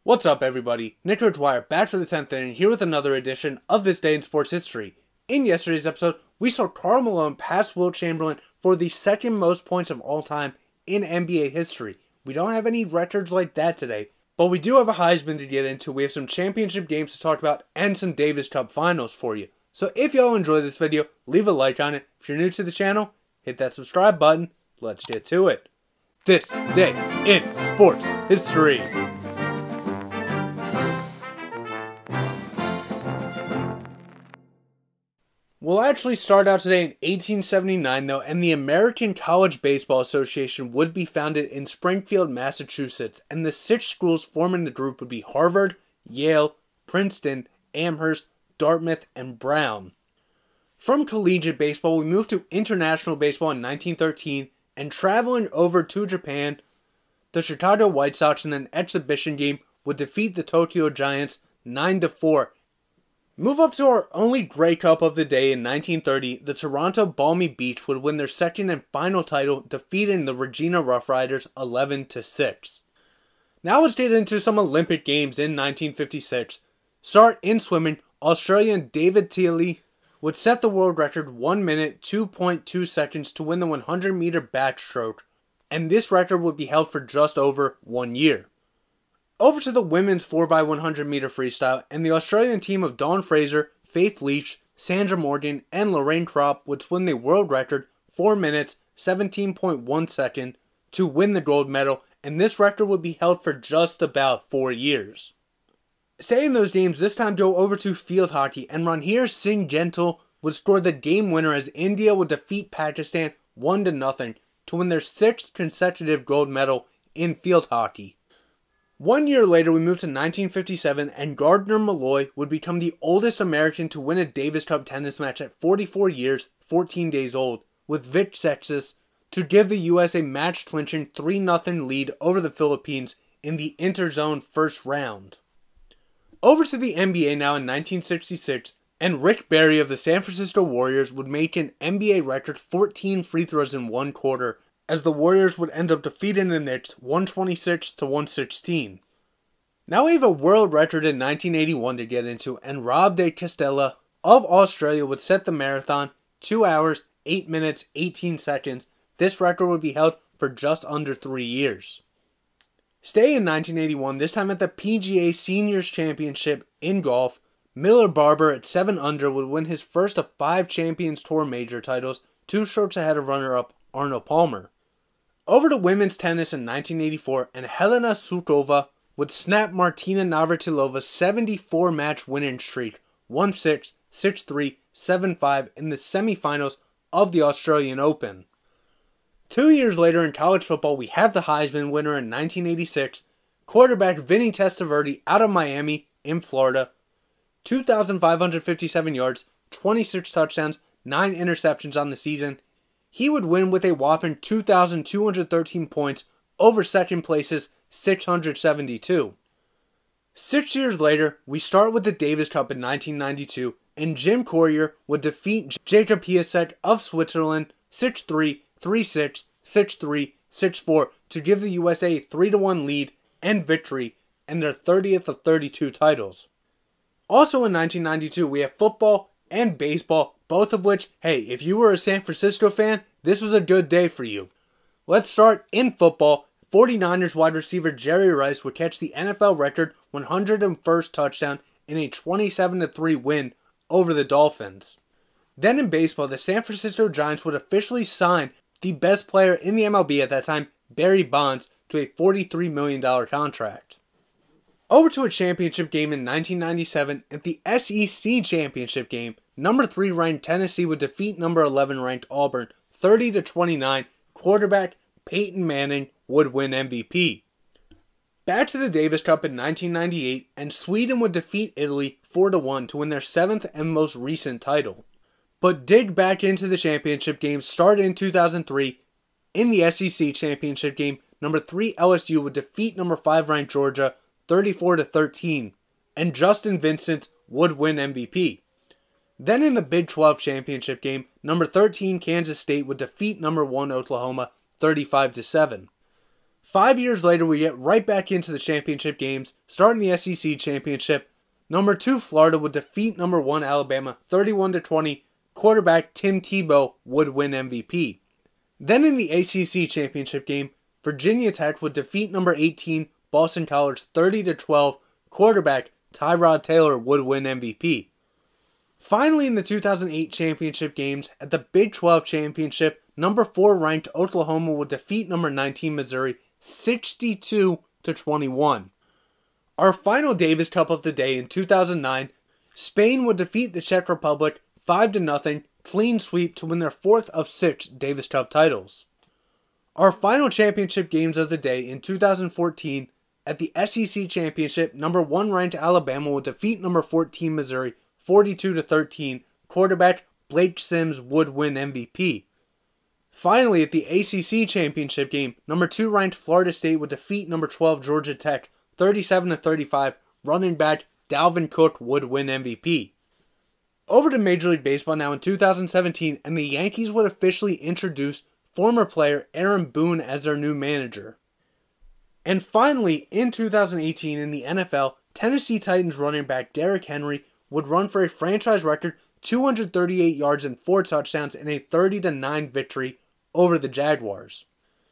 What's up, everybody? Nick Dwyer back for the 10th inning, here with another edition of This Day in Sports History. In yesterday's episode, we saw Karl Malone pass Wilt Chamberlain for the second most points of all time in NBA history. We don't have any records like that today, but we do have a Heisman to get into. We have some championship games to talk about and some Davis Cup finals for you. So if y'all enjoy this video, leave a like on it. If you're new to the channel, hit that subscribe button. Let's get to it. This Day in Sports History. We'll actually start out today in 1879 though, and the American College Baseball Association would be founded in Springfield, Massachusetts, and the 6 schools forming the group would be Harvard, Yale, Princeton, Amherst, Dartmouth, and Brown. From collegiate baseball, we moved to international baseball in 1913, and traveling over to Japan, the Chicago White Sox in an exhibition game would defeat the Tokyo Giants 9-4. Move up to our only Grey Cup of the day in 1930, the Toronto Balmy Beach would win their second and final title, defeating the Regina Rough Riders 11-6. Now let's get into some Olympic Games in 1956. Start in swimming, Australian David Teeley would set the world record 1 minute 2.2 seconds to win the 100-meter backstroke, and this record would be held for just over 1 year. Over to the women's 4x100 meter freestyle, and the Australian team of Dawn Fraser, Faith Leach, Sandra Morgan, and Lorraine Kropp would win the world record 4 minutes 17.1 seconds to win the gold medal, and this record would be held for just about 4 years. Saying those games, this time go over to field hockey, and Ranhir Singh Gentle would score the game winner as India would defeat Pakistan 1-0 to win their 6th consecutive gold medal in field hockey. 1 year later, we moved to 1957, and Gardner Malloy would become the oldest American to win a Davis Cup tennis match at 44 years, 14 days old, with Vic Sextus to give the U.S. a match-clinching 3-0 lead over the Philippines in the interzone first round. Over to the NBA now in 1966, and Rick Barry of the San Francisco Warriors would make an NBA record 14 free throws in one quarter, as the Warriors would end up defeating the Knicks 126-116. Now we have a world record in 1981 to get into, and Rob de Castella of Australia would set the marathon 2 hours, 8 minutes, 18 seconds. This record would be held for just under 3 years. Stay in 1981, this time at the PGA Seniors Championship in golf, Miller Barber at 7 under would win his first of 5 Champions Tour major titles, 2 strokes ahead of runner-up Arnold Palmer. Over to women's tennis in 1984, and Helena Suková would snap Martina Navratilova's 74-match winning streak, 1-6, 6-3, 7-5 in the semifinals of the Australian Open. 2 years later in college football, we have the Heisman winner in 1986, quarterback Vinny Testaverde out of Miami in Florida, 2,557 yards, 26 touchdowns, 9 interceptions on the season. He would win with a whopping 2,213 points over second place's 672. 6 years later, we start with the Davis Cup in 1992, and Jim Courier would defeat Jacob Piasek of Switzerland 6-3, 3-6, 6-3, 6-4 to give the USA a 3-1 lead and victory and their 30th of 32 titles. Also in 1992, we have football and baseball, both of which, hey, if you were a San Francisco fan, this was a good day for you. Let's start in football. 49ers wide receiver Jerry Rice would catch the NFL record 101st touchdown in a 27-3 win over the Dolphins. Then in baseball, the San Francisco Giants would officially sign the best player in the MLB at that time, Barry Bonds, to a $43 million contract. Over to a championship game in 1997, at the SEC championship game, number 3 ranked Tennessee would defeat number 11 ranked Auburn 30-29. Quarterback Peyton Manning would win MVP. Back to the Davis Cup in 1998, and Sweden would defeat Italy 4-1 to win their 7th and most recent title. But dig back into the championship game, start in 2003. In the SEC championship game, number 3 LSU would defeat number 5 ranked Georgia 34-13, and Justin Vincent would win MVP. Then in the Big 12 championship game, number 13 Kansas State would defeat number 1 Oklahoma 35-7. 5 years later, we get right back into the championship games, starting the SEC championship. Number 2 Florida would defeat number 1 Alabama 31-20. Quarterback Tim Tebow would win MVP. Then in the ACC championship game, Virginia Tech would defeat number 18 Boston College 30-12. Quarterback Tyrod Taylor would win MVP. Finally, in the 2008 championship games, at the Big 12 championship, number 4 ranked Oklahoma would defeat number 19 Missouri 62-21. Our final Davis Cup of the day in 2009, Spain would defeat the Czech Republic 5-0, clean sweep to win their 4th of 6 Davis Cup titles. Our final championship games of the day in 2014, at the SEC championship, number 1 ranked Alabama would defeat number 14 Missouri 42-13. Quarterback Blake Sims would win MVP. Finally, at the ACC championship game, number 2 ranked Florida State would defeat number 12 Georgia Tech 37-35. Running back Dalvin Cook would win MVP. Over to Major League Baseball now in 2017, and the Yankees would officially introduce former player Aaron Boone as their new manager. And finally, in 2018 in the NFL, Tennessee Titans running back Derrick Henry would run for a franchise record 238 yards and 4 touchdowns in a 30-9 victory over the Jaguars.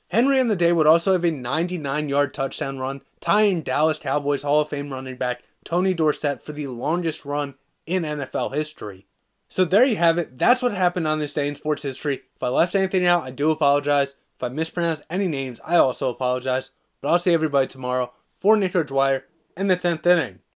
Henry on the day would also have a 99-yard touchdown run, tying Dallas Cowboys Hall of Fame running back Tony Dorsett for the longest run in NFL history. So there you have it. That's what happened on this day in sports history. If I left anything out, I do apologize. If I mispronounced any names, I also apologize. But I'll see everybody tomorrow for Nick Dwyer and the 10th inning.